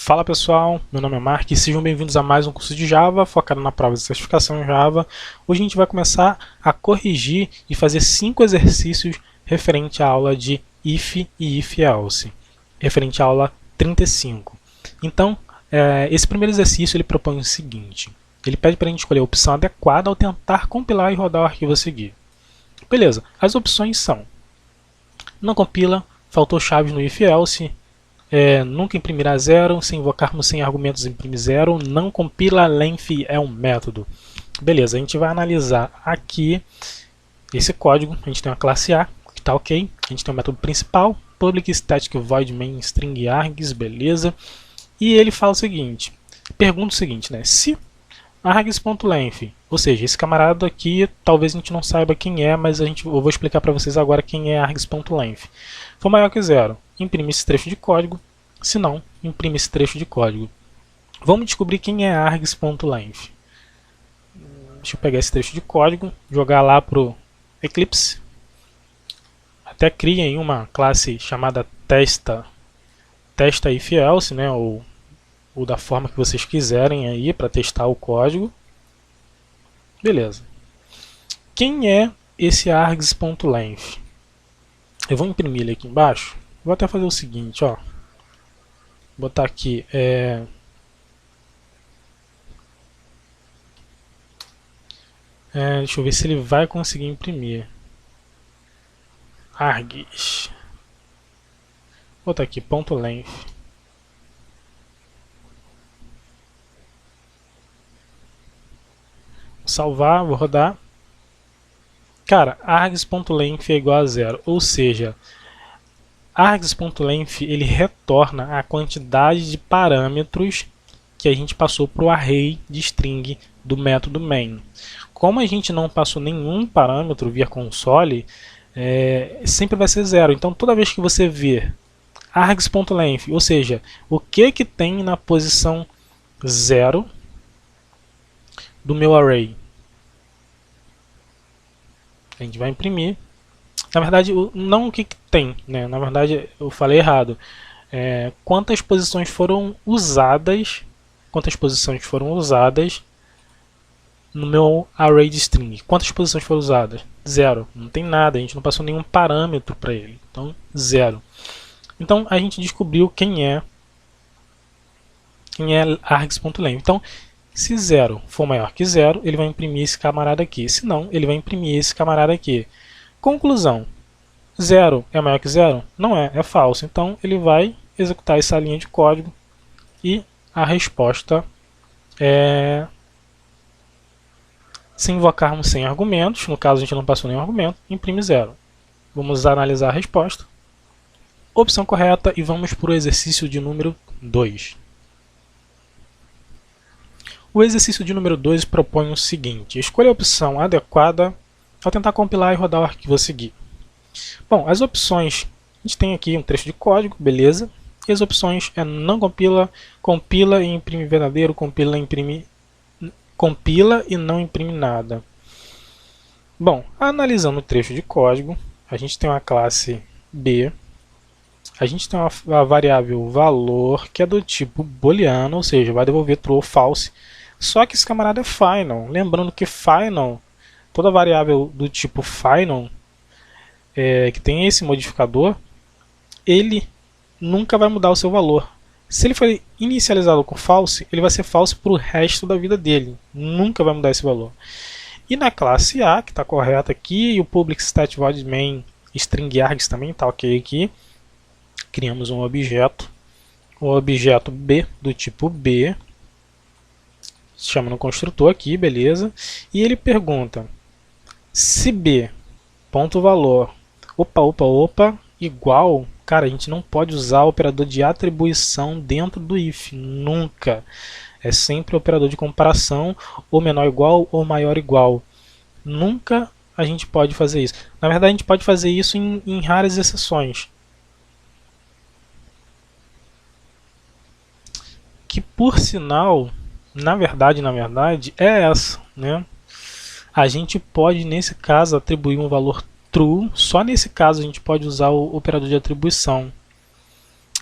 Fala pessoal, meu nome é Mark e sejam bem-vindos a mais um curso de Java focado na prova de certificação em Java. Hoje a gente vai começar a corrigir e fazer 5 exercícios referente à aula de if e if-else, referente à aula 35. Então, esse primeiro exercício ele propõe o seguinte: ele pede para a gente escolher a opção adequada ao tentar compilar e rodar o arquivo a seguir. Beleza, as opções são: não compila, faltou chaves no if-else, nunca imprimirá zero, se invocarmos sem argumentos imprime zero, não compila, length é um método. Beleza, a gente vai analisar aqui esse código. A gente tem uma classe A, que está ok. A gente tem o método principal, public static void main string args, beleza. E ele fala o seguinte, pergunta o seguinte, né? Se args.length, ou seja, esse camarada aqui, talvez a gente não saiba quem é, mas eu vou explicar para vocês agora quem é args.length. For maior que zero, imprime esse trecho de código, se não, imprime esse trecho de código. Vamos descobrir quem é args.length. Deixa eu pegar esse trecho de código, jogar lá para o Eclipse. Até criem uma classe chamada testa if-else, né, ou da forma que vocês quiserem aí para testar o código. Beleza. Quem é esse args.length? Eu vou imprimir ele aqui embaixo. Vou até fazer o seguinte, ó. Botar aqui deixa eu ver se ele vai conseguir imprimir. Args. Vou botar aqui .length. Vou salvar, vou rodar. Cara, args.length é igual a zero, ou seja, args.length ele retorna a quantidade de parâmetros que a gente passou para o array de string do método main. Como a gente não passou nenhum parâmetro via console, sempre vai ser zero. Então toda vez que você ver args.length, ou seja, o que tem na posição 0 do meu array, a gente vai imprimir. Na verdade, não o que tem, né? Na verdade, eu falei errado. Quantas posições foram usadas? Quantas posições foram usadas no meu array de string? Quantas posições foram usadas? Zero. Não tem nada. A gente não passou nenhum parâmetro para ele. Então, zero. Então, a gente descobriu quem é args.length. Então, se 0 for maior que 0, ele vai imprimir esse camarada aqui. Se não, ele vai imprimir esse camarada aqui. Conclusão: 0 é maior que 0? Não é, é falso. Então ele vai executar essa linha de código e a resposta é, se invocarmos sem argumentos, no caso a gente não passou nenhum argumento, imprime 0. Vamos analisar a resposta. Opção correta e vamos para o exercício de número 2. O exercício de número 2 propõe o seguinte: escolha a opção adequada ao tentar compilar e rodar o arquivo a seguir. Bom, as opções, a gente tem aqui um trecho de código, beleza. E as opções é não compila, compila e imprime verdadeiro, compila e não imprime nada. Bom, analisando o trecho de código, a gente tem uma classe B, a gente tem uma variável valor que é do tipo booleano, ou seja, vai devolver true ou false. Só que esse camarada é final. Lembrando que final, toda variável do tipo final, que tem esse modificador, ele nunca vai mudar o seu valor. Se ele for inicializado com false, ele vai ser false para o resto da vida dele. Nunca vai mudar esse valor. E na classe A, que está correta aqui, e o public static void main string args também está ok aqui, criamos um objeto B do tipo B, chama no construtor aqui, beleza, e ele pergunta se B, ponto valor, opa, igual, cara, a gente não pode usar o operador de atribuição dentro do if, nunca. É sempre o operador de comparação, ou menor igual, ou maior igual. Nunca a gente pode fazer isso. Na verdade, a gente pode fazer isso em raras exceções. Que, por sinal, na verdade, é essa, né? A gente pode, nesse caso, atribuir um valor true. Só nesse caso a gente pode usar o operador de atribuição.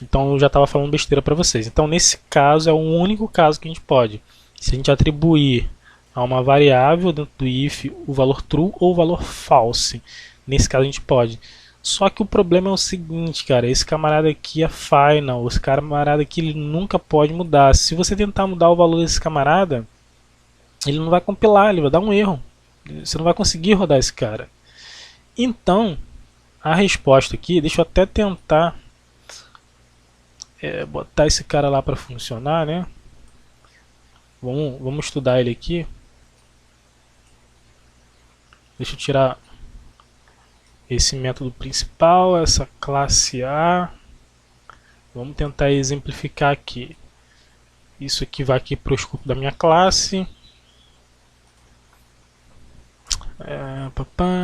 Então eu já estava falando besteira para vocês. Então nesse caso é o único caso que a gente pode. Se a gente atribuir a uma variável dentro do if o valor true ou o valor false. Nesse caso a gente pode. Só que o problema é o seguinte, cara. Esse camarada aqui é final. Esse camarada aqui ele nunca pode mudar. Se você tentar mudar o valor desse camarada, ele não vai compilar, ele vai dar um erro. Você não vai conseguir rodar esse cara. Então, a resposta aqui, deixa eu até tentar botar esse cara lá para funcionar, né? Vamos estudar ele aqui. Deixa eu tirar esse método principal, essa classe A. Vamos tentar exemplificar aqui. Isso aqui vai aqui para o escopo da minha classe.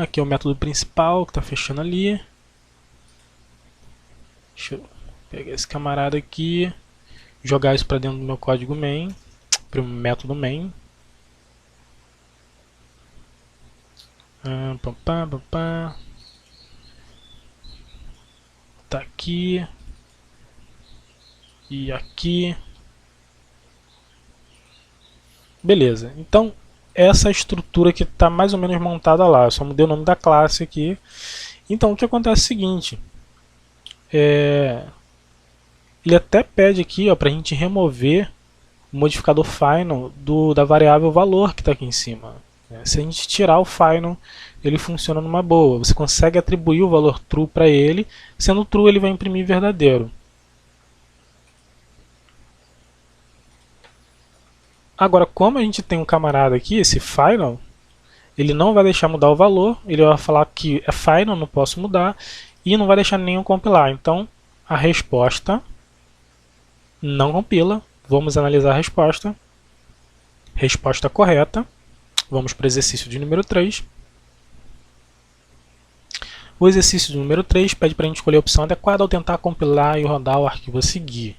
Aqui é o método principal que está fechando ali. Deixa eu pegar esse camarada aqui, jogar isso para dentro do meu código main, para o método main. Tá aqui e aqui. Beleza, então essa estrutura que está mais ou menos montada lá. Eu só mudei o nome da classe aqui. Então o que acontece é o seguinte, ele até pede aqui para a gente remover o modificador final da variável valor que está aqui em cima. Se a gente tirar o final, ele funciona numa boa. Você consegue atribuir o valor true para ele. Sendo true, ele vai imprimir verdadeiro. Agora, como a gente tem um camarada aqui, esse final, ele não vai deixar mudar o valor. Ele vai falar que é final, não posso mudar. E não vai deixar nenhum compilar. Então, a resposta não compila. Vamos analisar a resposta. Resposta correta. Vamos para o exercício de número 3. O exercício de número 3 pede para a gente escolher a opção adequada ao tentar compilar e rodar o arquivo a seguir.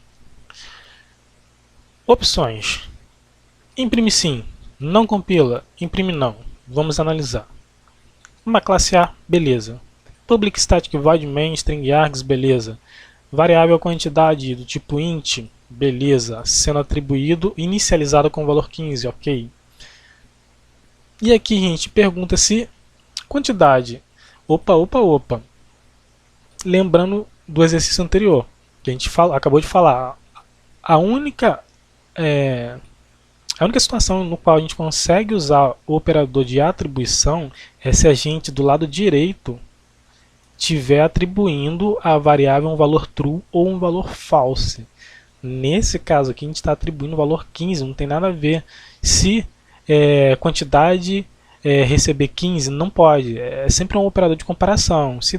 Opções. Imprime sim, não compila, imprime não. Vamos analisar. Uma classe A, beleza. Public static void main string args, beleza. Variável quantidade do tipo int, beleza. Sendo atribuído, inicializado com o valor 15, ok. E aqui a gente pergunta se quantidade. Opa. Lembrando do exercício anterior, que a gente acabou de falar. A única situação no qual a gente consegue usar o operador de atribuição é se a gente, do lado direito, estiver atribuindo a variável um valor true ou um valor false. Nesse caso aqui, a gente está atribuindo o valor 15, não tem nada a ver. Se quantidade receber 15, não pode. É sempre um operador de comparação. Se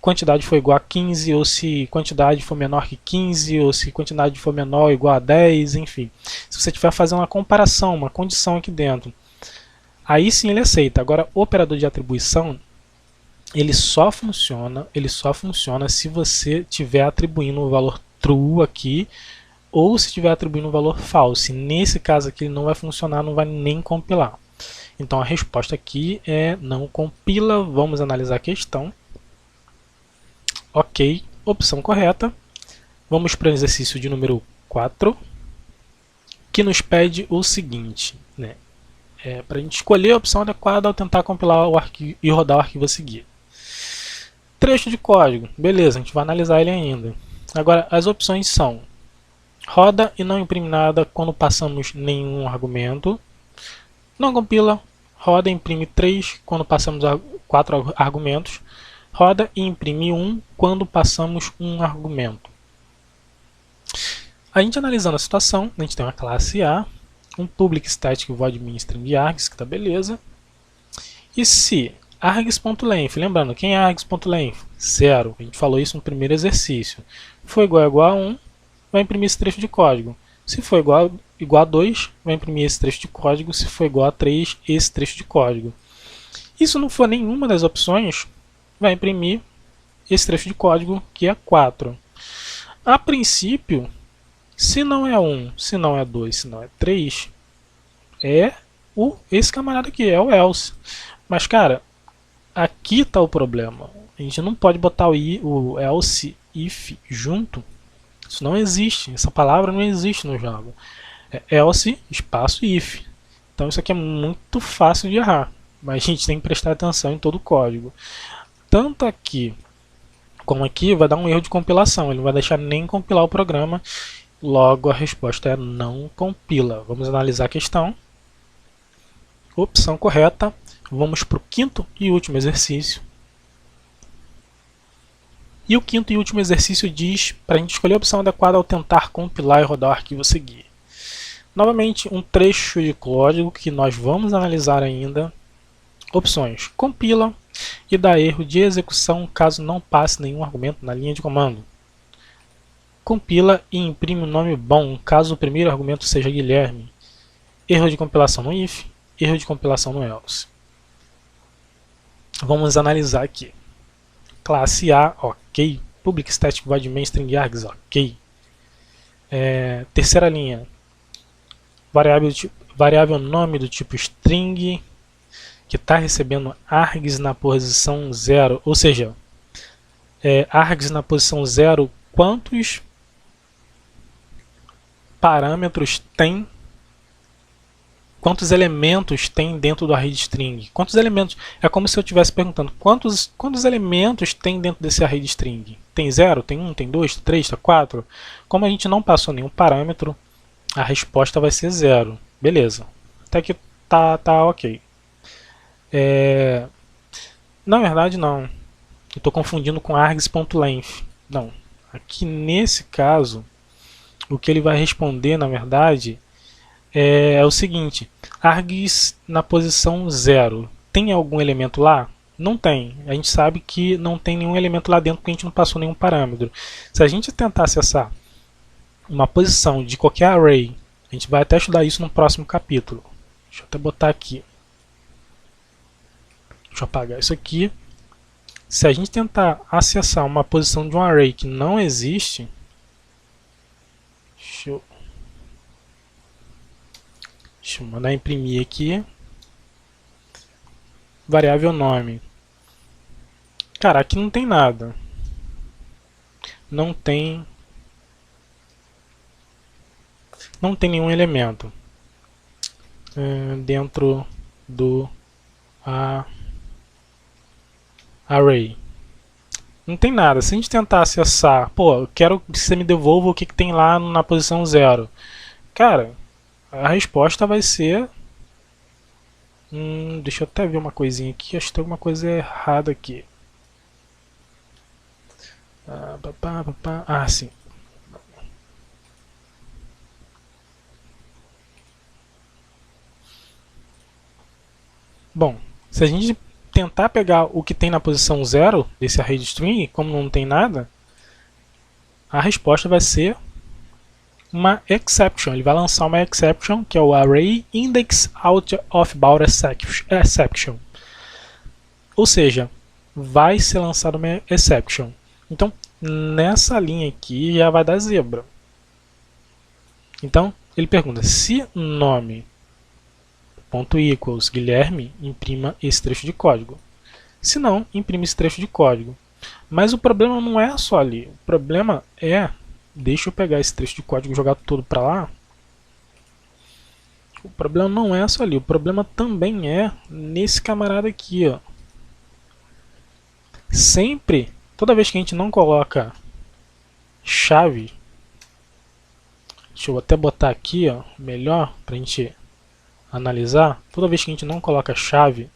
quantidade for igual a 15, ou se quantidade for menor que 15, ou se quantidade for menor ou igual a 10, enfim. Se você estiver fazendo uma comparação, uma condição aqui dentro, aí sim ele aceita. Agora, o operador de atribuição, ele só funciona se você estiver atribuindo o valor true aqui, ou se estiver atribuindo um valor false. Nesse caso aqui ele não vai funcionar, não vai nem compilar. Então a resposta aqui é não compila. Vamos analisar a questão. Ok, opção correta. Vamos para o exercício de número 4, que nos pede o seguinte, né? Para a gente escolher a opção adequada ao tentar compilar o arquivo e rodar o arquivo a seguir. Trecho de código, beleza, a gente vai analisar ele ainda. Agora, as opções são: roda e não imprime nada quando passamos nenhum argumento. Não compila, roda e imprime 3 quando passamos 4 argumentos. Roda e imprime 1 quando passamos um argumento. A gente analisando a situação, a gente tem uma classe A, um public static void main string args, que está beleza. E se args.length, lembrando, quem é args.length? 0, a gente falou isso no primeiro exercício. For igual a 1, vai imprimir esse trecho de código. Se for igual a 2, vai imprimir esse trecho de código. Se for igual a 3, esse trecho de código. E se não for nenhuma das opções, vai imprimir esse trecho de código, que é 4. A princípio, se não é 1, se não é 2, se não é 3, esse camarada aqui, é o else. Mas, cara, aqui está o problema. A gente não pode botar o else if junto, isso não existe, essa palavra não existe no Java. É else espaço if. Então isso aqui é muito fácil de errar, mas a gente tem que prestar atenção em todo o código. Tanto aqui como aqui vai dar um erro de compilação, ele não vai deixar nem compilar o programa, logo a resposta é não compila. Vamos analisar a questão. Opção correta. Vamos para o quinto e último exercício. E o quinto e último exercício diz para a gente escolher a opção adequada ao tentar compilar e rodar o arquivo a seguir. Novamente, um trecho de código que nós vamos analisar ainda. Opções: compila e dá erro de execução caso não passe nenhum argumento na linha de comando. Compila e imprime um nome bom caso o primeiro argumento seja Guilherme. Erro de compilação no if, erro de compilação no else. Vamos analisar aqui. Classe A, ok. Public Static Void Main String Args, ok. Terceira linha. Variável nome do tipo string, que está recebendo args na posição 0, ou seja, args na posição 0, quantos parâmetros tem, quantos elementos tem dentro do array de string. Quantos elementos? É como se eu estivesse perguntando quantos elementos tem dentro desse array de string. Tem 0, tem 1, tem 2, tem 3, tem 4. Como a gente não passou nenhum parâmetro, a resposta vai ser 0. Beleza. Até que tá ok. Na verdade não. Eu estou confundindo com args.length. Não. Aqui nesse caso, o que ele vai responder, na verdade, é o seguinte: args na posição 0. Tem algum elemento lá? Não tem. A gente sabe que não tem nenhum elemento lá dentro porque a gente não passou nenhum parâmetro. Se a gente tentar acessar uma posição de qualquer array, a gente vai até estudar isso no próximo capítulo. Deixa eu até botar aqui. Deixa eu apagar isso aqui. Se a gente tentar acessar uma posição de um array que não existe, deixa eu mandar imprimir aqui. Variável nome. Cara, aqui não tem nada. Não tem nenhum elemento dentro do array. Não tem nada. Se a gente tentar acessar, pô, eu quero que você me devolva o que tem lá na posição 0. Cara, a resposta vai ser... deixa eu até ver uma coisinha aqui. Acho que tem alguma coisa errada aqui. Sim. Bom, se a gente tentar pegar o que tem na posição 0 desse array de string, como não tem nada, a resposta vai ser uma exception. Ele vai lançar uma exception, que é o array index out of bound exception. Ou seja, vai ser lançada uma exception. Então, nessa linha aqui já vai dar zebra. Então, ele pergunta se nome .equals Guilherme, imprima esse trecho de código. Se não, imprime esse trecho de código. Mas o problema não é só ali. O problema é... Deixa eu pegar esse trecho de código e jogar tudo para lá. O problema não é só ali. O problema também é nesse camarada aqui, ó. Sempre, toda vez que a gente não coloca chave... Deixa eu até botar aqui, ó, melhor para a gente analisar. Toda vez que a gente não coloca chave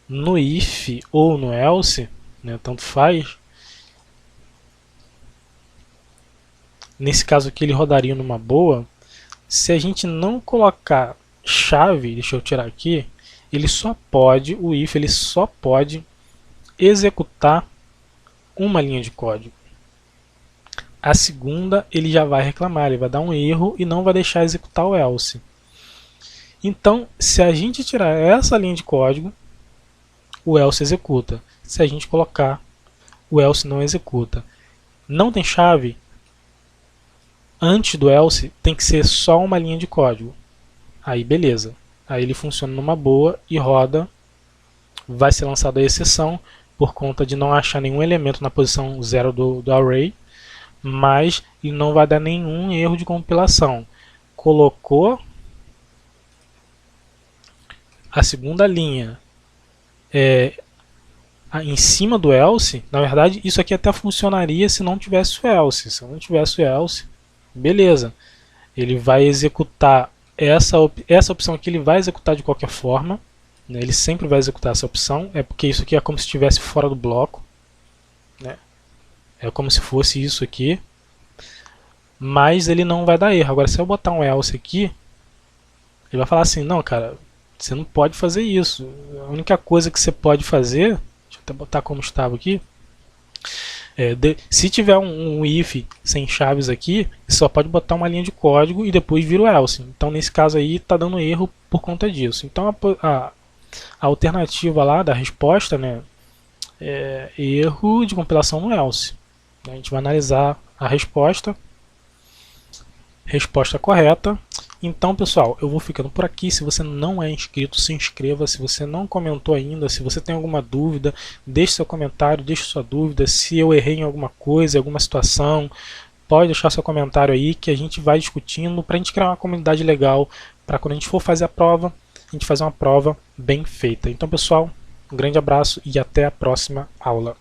no if ou no else, né, tanto faz. Nesse caso aqui ele rodaria numa boa. Se a gente não colocar chave, deixa eu tirar aqui, ele só pode, o if ele só pode executar uma linha de código. A segunda ele já vai reclamar, ele vai dar um erro e não vai deixar executar o else. Então, se a gente tirar essa linha de código, o else executa. Se a gente colocar, o else não executa. Não tem chave? Antes do else tem que ser só uma linha de código. Aí beleza. Aí ele funciona numa boa e roda. Vai ser lançada a exceção. por conta de não achar nenhum elemento na posição 0 do array, mas ele não vai dar nenhum erro de compilação. Colocou a segunda linha em cima do else, na verdade isso aqui até funcionaria se não tivesse o else. Se não tivesse o else, beleza. Ele vai executar essa opção aqui, ele vai executar de qualquer forma, né? Ele sempre vai executar essa opção, é porque isso aqui é como se estivesse fora do bloco, né? É como se fosse isso aqui, mas ele não vai dar erro. Agora, se eu botar um else aqui, ele vai falar assim, não, cara, você não pode fazer isso. A única coisa que você pode fazer, deixa eu até botar como estava aqui, se tiver um if sem chaves aqui, você só pode botar uma linha de código e depois vira o else. Então, nesse caso aí, está dando erro por conta disso. Então, a alternativa lá da resposta, né, é erro de compilação no else. A gente vai analisar a resposta correta. Então, pessoal, eu vou ficando por aqui. Se você não é inscrito, se inscreva. Se você não comentou ainda, se você tem alguma dúvida, deixe seu comentário, deixe sua dúvida. Se eu errei em alguma coisa, em alguma situação, pode deixar seu comentário aí que a gente vai discutindo para a gente criar uma comunidade legal, para quando a gente for fazer a prova, a gente fazer uma prova bem feita. Então, pessoal, um grande abraço e até a próxima aula.